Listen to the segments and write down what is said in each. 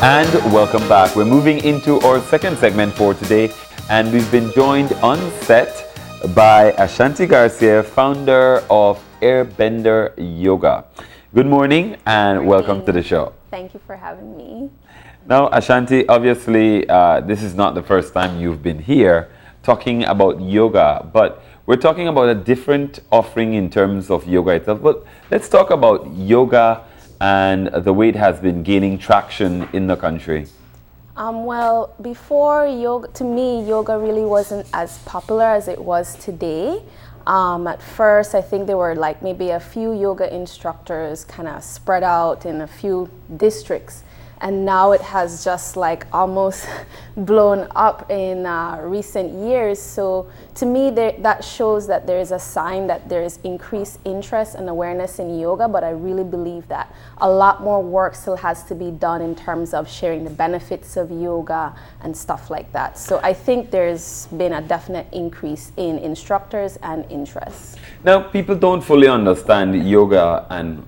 And welcome back. We're moving into our second segment for today, and we've been joined on set by Ashanti Garcia, founder of Airbender Yoga. Good morning and welcome to the show. Thank you for having me. Now, Ashanti, obviously, this is not the first time you've been here talking about yoga, but we're talking about a different offering in terms of yoga itself. But let's talk about yoga and the way it has been gaining traction in the country. Well, before yoga, to me, yoga really wasn't as popular as it was today. At first, I think there were like maybe a few yoga instructors kind of spread out in a few districts. And now it has just like almost blown up in recent years. So to me, that shows that there is a sign that there is increased interest and awareness in yoga, but I really believe that a lot more work still has to be done in terms of sharing the benefits of yoga and stuff like that. So I think there's been a definite increase in instructors and interest. Now, people don't fully understand yoga, and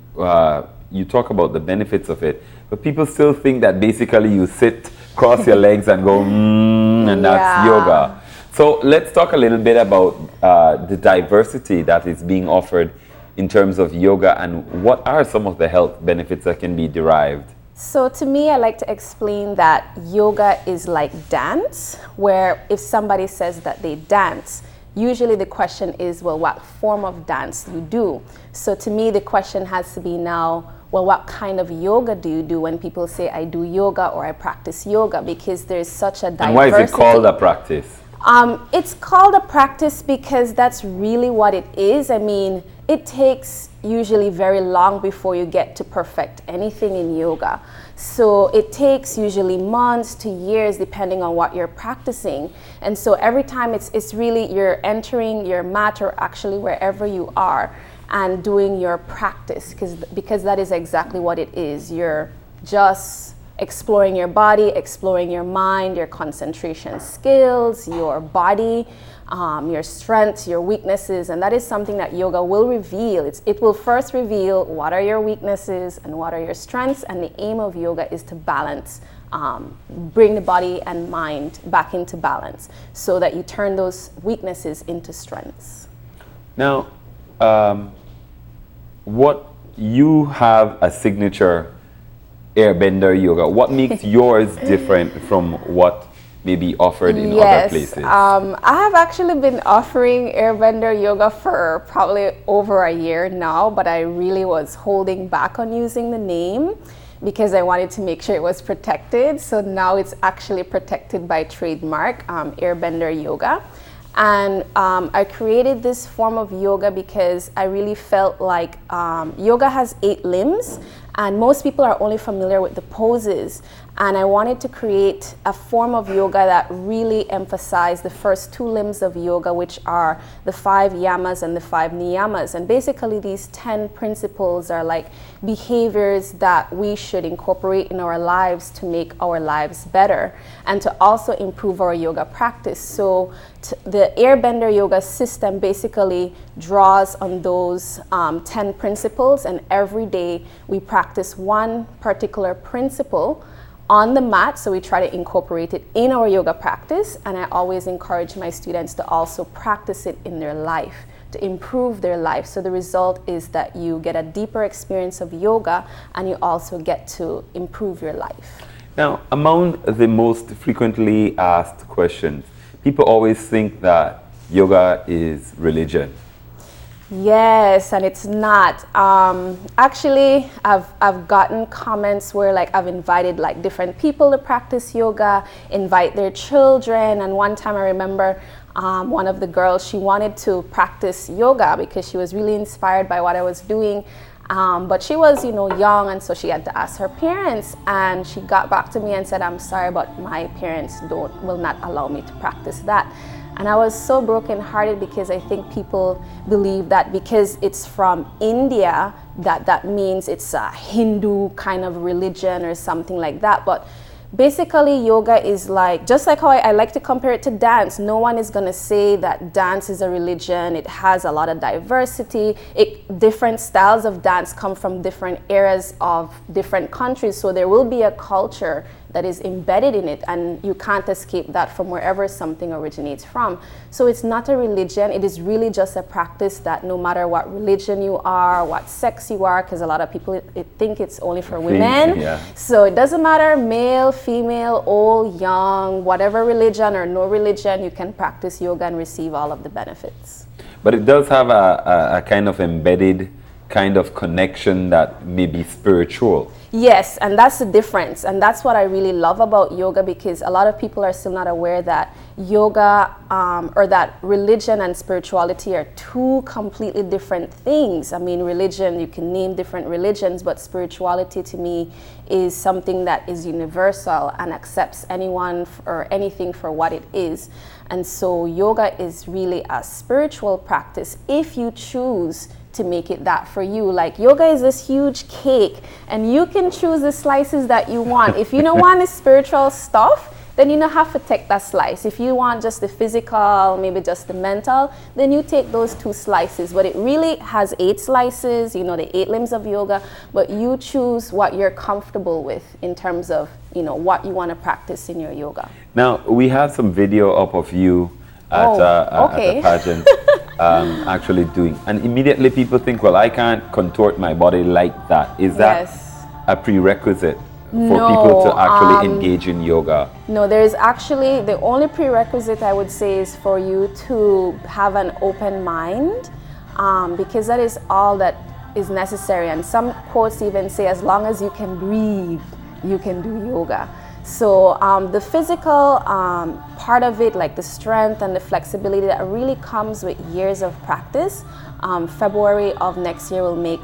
you talk about the benefits of it, but people still think that basically you sit, cross your legs and go, and that's yoga. So let's talk a little bit about the diversity that is being offered in terms of yoga, and what are some of the health benefits that can be derived? So to me, I like to explain that yoga is like dance, where if somebody says that they dance, usually the question is, well, what form of dance do you do? So to me, the question has to be now, well, what kind of yoga do you do when people say I do yoga or I practice yoga? Because there's such a diversity. And why is it called a practice? It's called a practice because that's really what it is. I mean, it takes usually very long before you get to perfect anything in yoga. So it takes usually months to years depending on what you're practicing. And so every time it's really, you're entering your mat or actually wherever you are and doing your practice, because that is exactly what it is. You're just exploring your body, exploring your mind, your concentration skills, your body, your strengths, your weaknesses, and that is something that yoga will reveal. It will first reveal what are your weaknesses and what are your strengths, and the aim of yoga is to balance, bring the body and mind back into balance so that you turn those weaknesses into strengths. Now, what you have a signature Airbender yoga. What makes yours different from what may be offered in other places? I have actually been offering Airbender yoga for probably over a year now, but I really was holding back on using the name because I wanted to make sure it was protected. So now it's actually protected by trademark, Airbender yoga. And I created this form of yoga because I really felt like yoga has 8 limbs, and most people are only familiar with the poses. And I wanted to create a form of yoga that really emphasized the first 2 limbs of yoga, which are the 5 yamas and the 5 niyamas. And basically these 10 principles are like behaviors that we should incorporate in our lives to make our lives better and to also improve our yoga practice. So the Airbender yoga system basically draws on those 10 principles, and every day we practice one particular principle on the mat, so we try to incorporate it in our yoga practice, and I always encourage my students to also practice it in their life to improve their life. So the result is that you get a deeper experience of yoga and you also get to improve your life. Now, among the most frequently asked questions, people always think that yoga is religion. Yes, and it's not. Actually, I've gotten comments where like I've invited like different people to practice yoga, invite their children, and one time I remember one of the girls, she wanted to practice yoga because she was really inspired by what I was doing. But she was, young, and so she had to ask her parents, and she got back to me and said, I'm sorry, but my parents will not allow me to practice that. And I was so brokenhearted because I think people believe that because it's from India, that means it's a Hindu kind of religion or something like that. But basically, yoga is like, just like how I like to compare it to dance. No one is going to say that dance is a religion. It has a lot of diversity. Different styles of dance come from different eras of different countries. So there will be a culture that is embedded in it, and you can't escape that from wherever something originates from. So it's not a religion, it is really just a practice that no matter what religion you are, what sex you are, because a lot of people think it's only for women. So it doesn't matter, male, female, old, young, whatever religion or no religion, you can practice yoga and receive all of the benefits. But it does have a kind of embedded kind of connection that may be spiritual. Yes, and that's the difference. And that's what I really love about yoga, because a lot of people are still not aware that yoga or that religion and spirituality are two completely different things. I mean, religion, you can name different religions, but spirituality to me is something that is universal and accepts anyone or anything for what it is. And so yoga is really a spiritual practice if you choose to make it that for you. Like, yoga is this huge cake and you can choose the slices that you want. If you don't want the spiritual stuff, then you don't have to take that slice. If you want just the physical, maybe just the mental, then you take those 2 slices. But it really has 8 slices, you know, the 8 limbs of yoga, but you choose what you're comfortable with in terms of, you know, what you want to practice in your yoga. Now, we have some video up of you at a pageant actually doing, and immediately people think, well, I can't contort my body like that. Is that a prerequisite for people to actually engage in yoga? No, there is actually, the only prerequisite I would say is for you to have an open mind, because that is all that is necessary. And some quotes even say, as long as you can breathe, you can do yoga. So the physical part of it, like the strength and the flexibility, that really comes with years of practice. February of next year will make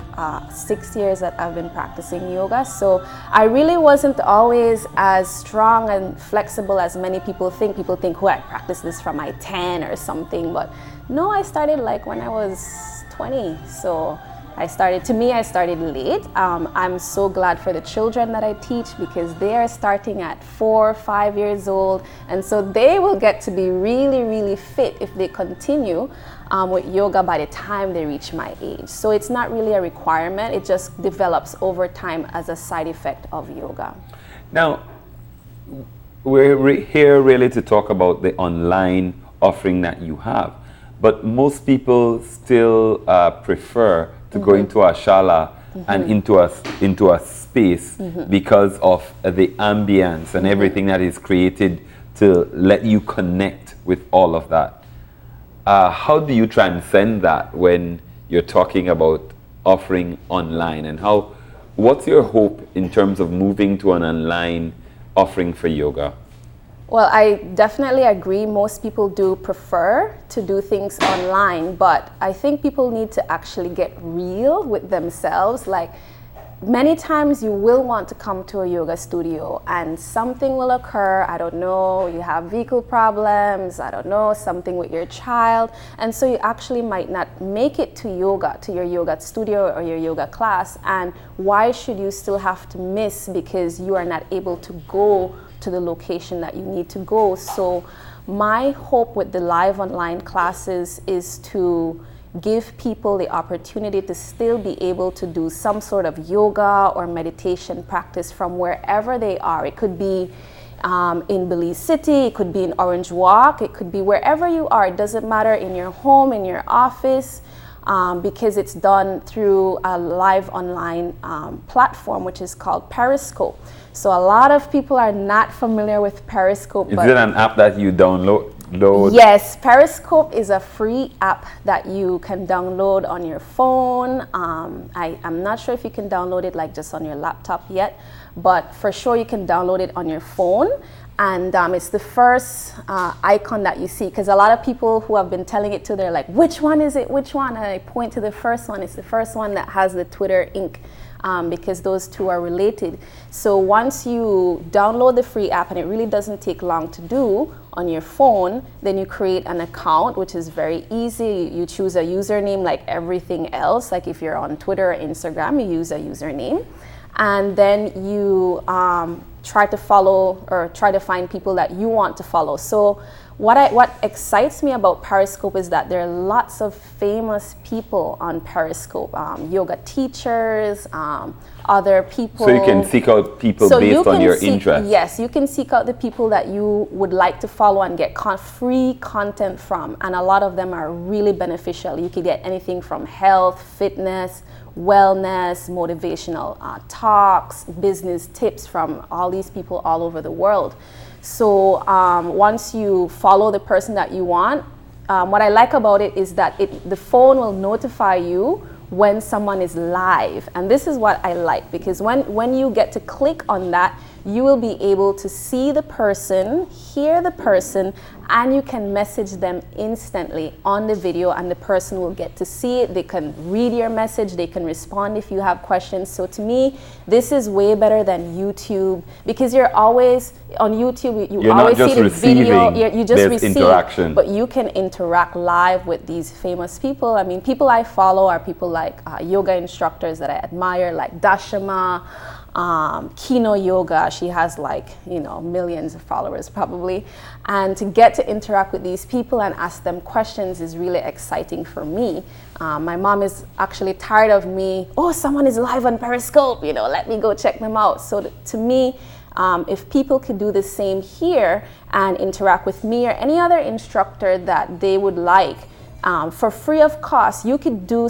6 years that I've been practicing yoga. So I really wasn't always as strong and flexible as many people think. People think, oh, I practiced this from my 10 or something. But no, I started like when I was 20. So I started late. I'm so glad for the children that I teach, because they are starting at 4 or 5 years old. And so they will get to be really, really fit if they continue with yoga by the time they reach my age. So it's not really a requirement. It just develops over time as a side effect of yoga. Now, we're here really to talk about the online offering that you have. But most people still prefer to go into a shala and into a space because of the ambience and everything that is created to let you connect with all of that. How do you transcend that when you're talking about offering online, and what's your hope in terms of moving to an online offering for yoga? Well, I definitely agree. Most people do prefer to do things online, but I think people need to actually get real with themselves. Like, many times you will want to come to a yoga studio and something will occur. I don't know, you have vehicle problems, I don't know, something with your child. And so you actually might not make it to your yoga studio or your yoga class. And why should you still have to miss because you are not able to go to the location that you need to go? So my hope with the live online classes is to give people the opportunity to still be able to do some sort of yoga or meditation practice from wherever they are. It could be in Belize City, it could be in Orange Walk, it could be wherever you are. It doesn't matter, in your home, in your office, because it's done through a live online platform, which is called Periscope. So a lot of people are not familiar with Periscope. Is it an app that you download? Yes, Periscope is a free app that you can download on your phone. I'm not sure if you can download it like just on your laptop yet, but for sure you can download it on your phone. And it's the first icon that you see, because a lot of people who have been telling it to, they're like, which one is it, which one? And I point to the first one. It's the first one that has the Twitter ink, because those two are related. So once you download the free app, and it really doesn't take long to do on your phone, then you create an account, which is very easy. You choose a username like everything else. Like if you're on Twitter or Instagram, you use a username. And then you try to follow or try to find people that you want to follow. So what excites me about Periscope is that there are lots of famous people on Periscope, yoga teachers, other people. So you can seek out people based on your interest. Yes, you can seek out the people that you would like to follow and get free content from. And a lot of them are really beneficial. You can get anything from health, fitness, wellness, motivational talks, business tips from all these people all over the world. So once you follow the person that you want, what I like about it is that the phone will notify you when someone is live. And this is what I like, because when you get to click on that, you will be able to see the person, hear the person, and you can message them instantly on the video, and the person will get to see it. They can read your message, they can respond if you have questions. So to me, this is way better than YouTube, because you're always on YouTube, you're always see the video, you just receive interaction. But you can interact live with these famous people. I mean, people I follow are people like yoga instructors that I admire, like Dashama, Kino Yoga. She has like, you know, millions of followers probably. And to get to interact with these people and ask them questions is really exciting for me. My mom is actually tired of me, oh, someone is live on Periscope, you know, let me go check them out. So to me, if people could do the same here and interact with me or any other instructor that they would like, for free of cost, you could do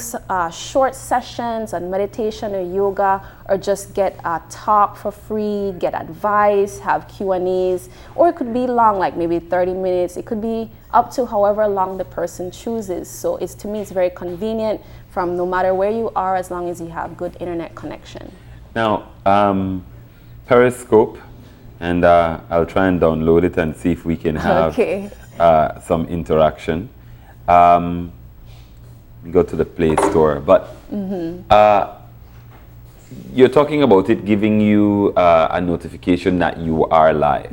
short sessions on meditation or yoga, or just get a talk for free, get advice, have Q&As, or it could be long, like maybe 30 minutes. It could be up to however long the person chooses. So to me, it's very convenient from no matter where you are, as long as you have good internet connection. Now, Periscope, and I'll try and download it and see if we can have some interaction. Go to the Play Store, but you're talking about it giving you a notification that you are live.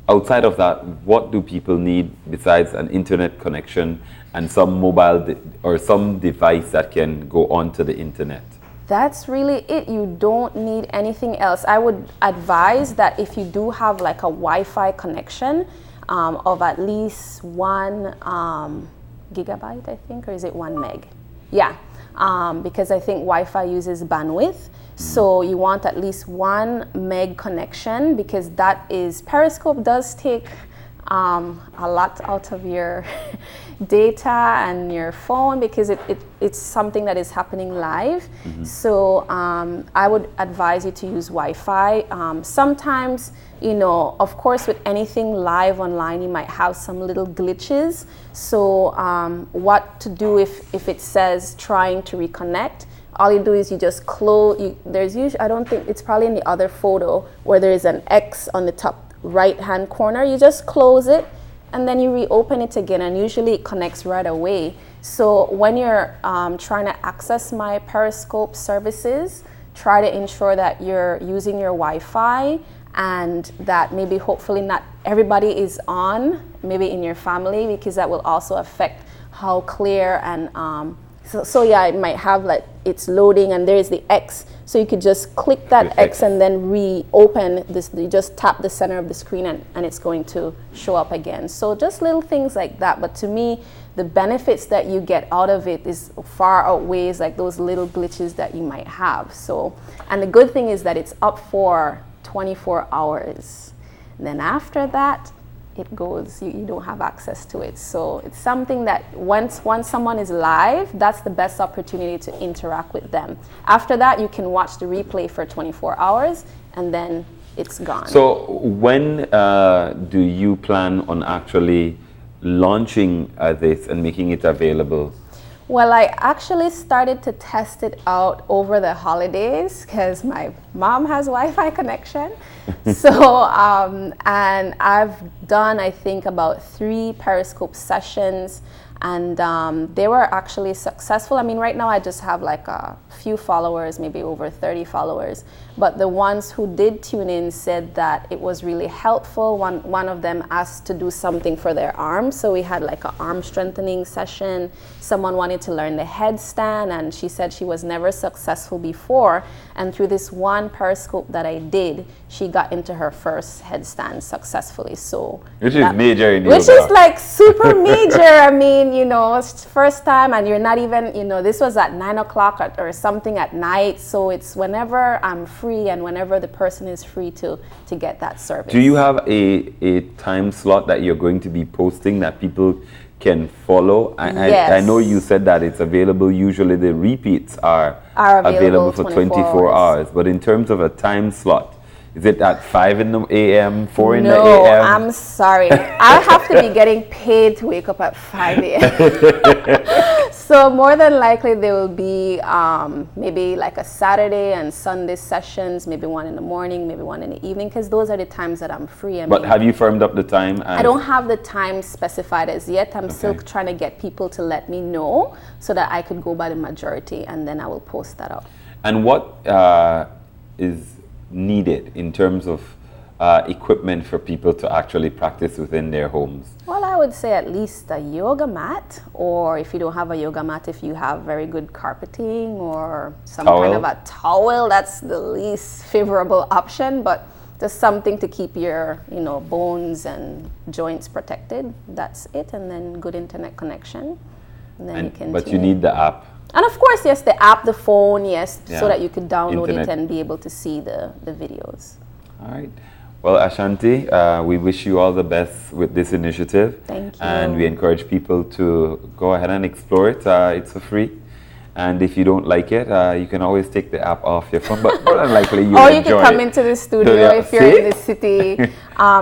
Outside of that, what do people need besides an internet connection and some mobile or some device that can go onto the internet? That's really it. You don't need anything else. I would advise that if you do have like a Wi-Fi connection, of at least 1 gigabyte, I think, or is it 1 meg? Yeah, because I think Wi-Fi uses bandwidth. So you want at least 1 meg connection, because that is, Periscope does take a lot out of your data and your phone, because it's something that is happening live. So I would advise you to use Wi-Fi. Sometimes, you know, of course, with anything live online, you might have some little glitches. So what to do if it says trying to reconnect? All you do is you just close. There's usually, I don't think, it's probably in the other photo where there is an X on the top right hand corner. You just close it and then you reopen it again, and usually it connects right away. So when you're trying to access my Periscope services, try to ensure that you're using your Wi-Fi, and that maybe hopefully not everybody is on, maybe in your family, because that will also affect how clear and so yeah, it might have like it's loading and there's the X, so you could just click that X and then reopen this. You just tap the center of the screen and it's going to show up again. So just little things like that. But to me, the benefits that you get out of it is far outweighs like those little glitches that you might have. So, and the good thing is that it's up for 24 hours. And then after that, it goes, you don't have access to it. So it's something that once someone is live, that's the best opportunity to interact with them. After that, you can watch the replay for 24 hours and then it's gone. So when do you plan on actually launching this and making it available? Well, I actually started to test it out over the holidays because my mom has Wi-Fi connection. So, and I've done, I think, about 3 Periscope sessions, and they were actually successful. I mean, right now I just have like a few followers, maybe over 30 followers. but the ones who did tune in said that it was really helpful. One of them asked to do something for their arms, so we had like an arm strengthening session. Someone wanted to learn the headstand, and she said she was never successful before, and through this one Periscope that I did, she got into her first headstand successfully. So which is major in which yoga. is like super major. I mean, you know, it's first time, and you're not even, you know, this was at 9 o'clock or something at night. So it's whenever I'm free and whenever the person is free to get that service. Do you have a time slot that you're going to be posting that people can follow? Yes. I know you said that it's available. Usually the repeats are available for 24 hours. But in terms of a time slot, is it at 5 in the a.m., 4 in the a.m.? No, I'm sorry. I have to be getting paid to wake up at 5 a.m. So more than likely there will be maybe like a Saturday and Sunday sessions, maybe one in the morning, maybe one in the evening, because those are the times that I'm free. But have you firmed up the time? I don't have the time specified as yet. I'm still trying to get people to let me know so that I could go by the majority, and then I will post that out. And what is needed in terms of equipment for people to actually practice within their homes? Well, I would say at least a yoga mat, or if you don't have a yoga mat, if you have very good carpeting or some kind of a towel, that's the least favorable option, but just something to keep your, you know, bones and joints protected. That's it, and then good internet connection. And then you can but you need the app. And of course, yes, the app, the phone, yes, Yeah. so that you could download Internet. it and be able to see the videos. All right. Well, Ashanti, we wish you all the best with this initiative. Thank you. And we encourage people to go ahead and explore it. It's for free. And if you don't like it, you can always take the app off your phone. But more than likely, you'll or you enjoy can come it. into the studio if you're in the city.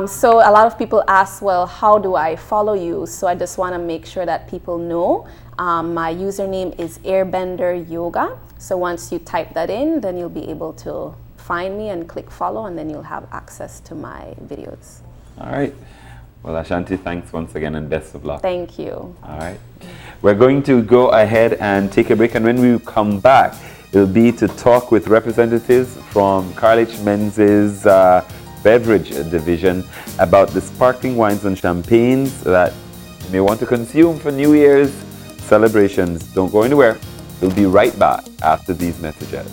So a lot of people ask, well, how do I follow you? So I just want to make sure that people know. My username is Airbender Yoga. So once you type that in, then you'll be able to find me and click follow, and then you'll have access to my videos. All right. Well, Ashanti, thanks once again and best of luck. Thank you. All right. We're going to go ahead and take a break, and when we come back, it'll be to talk with representatives from Carlich Men's beverage division about the sparkling wines and champagnes that you may want to consume for New Year's celebrations. Don't go anywhere. We'll be right back after these messages.